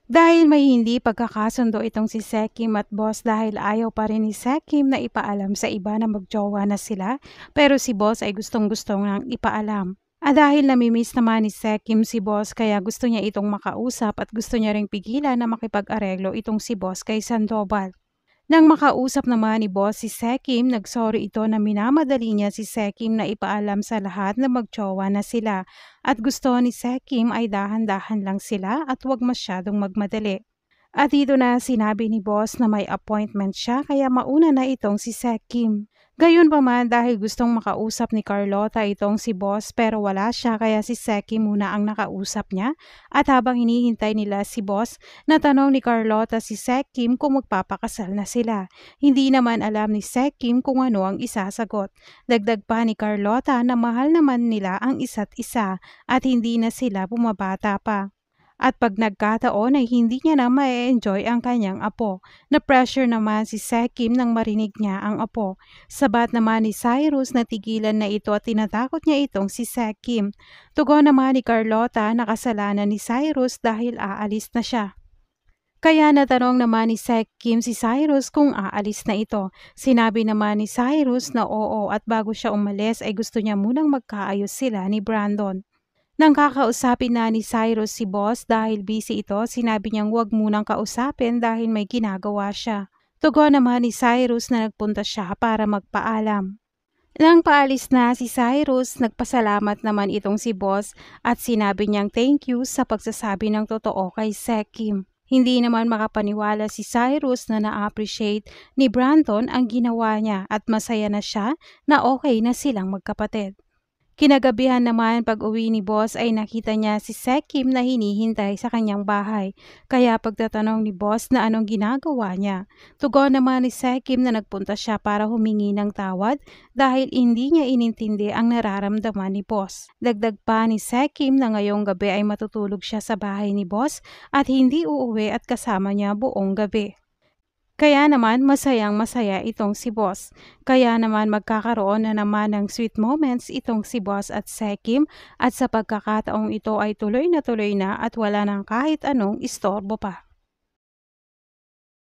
Dahil may hindi pagkakasundo itong si Sekim at boss dahil ayaw pa rin ni Sekim na ipaalam sa iba na magjowa na sila, pero si boss ay gustong-gusto nang ipaalam. Dahil namimiss naman ni Sekim si boss kaya gusto niya itong makausap at gusto niya ring pigilan na makipag-areglo itong si boss kay Sandoval. Nang makausap naman ni boss si Sekim, nagsorry ito na minamadali niya si Sekim na ipaalam sa lahat na magjowa na sila at gusto ni Sekim ay dahan-dahan lang sila at huwag masyadong magmadali. At dito na sinabi ni boss na may appointment siya kaya mauna na itong si Sekim. Gayunpaman dahil gustong makausap ni Carlota itong si boss pero wala siya kaya si Sekim muna ang nakausap niya at habang hinihintay nila si boss, natanong ni Carlota si Sekim kung magpapakasal na sila. Hindi naman alam ni Sekim kung ano ang isasagot. Dagdag pa ni Carlota na mahal naman nila ang isa't isa at hindi na sila bumabata pa. At pag nagkataon ay hindi niya na ma-enjoy ang kanyang apo. Na-pressure naman si Sekim nang marinig niya ang apo. Sabat naman ni Cyrus na tigilan na ito at tinatakot niya itong si Sekim. Tugon naman ni Carlota na kasalanan ni Cyrus dahil aalis na siya. Kaya natanong naman ni Sekim si Cyrus kung aalis na ito. Sinabi naman ni Cyrus na oo at bago siya umalis ay gusto niya munang magkaayos sila ni Brandon. Nang kakausapin na ni Cyrus si boss dahil busy ito, sinabi niyang huwag munang kausapin dahil may ginagawa siya. Tugon naman ni Cyrus na nagpunta siya para magpaalam. Nang paalis na si Cyrus, nagpasalamat naman itong si boss at sinabi niyang thank you sa pagsasabi ng totoo kay Sekim. Hindi naman makapaniwala si Cyrus na na-appreciate ni Brandon ang ginawa niya at masaya na siya na okay na silang magkapatid. Kinagabihan naman pag-uwi ni boss ay nakita niya si Sekim na hinihintay sa kanyang bahay. Kaya pagtatanong ni boss na anong ginagawa niya, tugon naman ni Sekim na nagpunta siya para humingi ng tawad dahil hindi niya inintindi ang nararamdaman ni boss. Dagdag pa ni Sekim na ngayong gabi ay matutulog siya sa bahay ni boss at hindi uuwi at kasama niya buong gabi. Kaya naman masayang-masaya itong si boss. Kaya naman magkakaroon na naman ng sweet moments itong si boss at Sekim at sa pagkakataong ito ay tuloy na at wala nang kahit anong istorbo pa.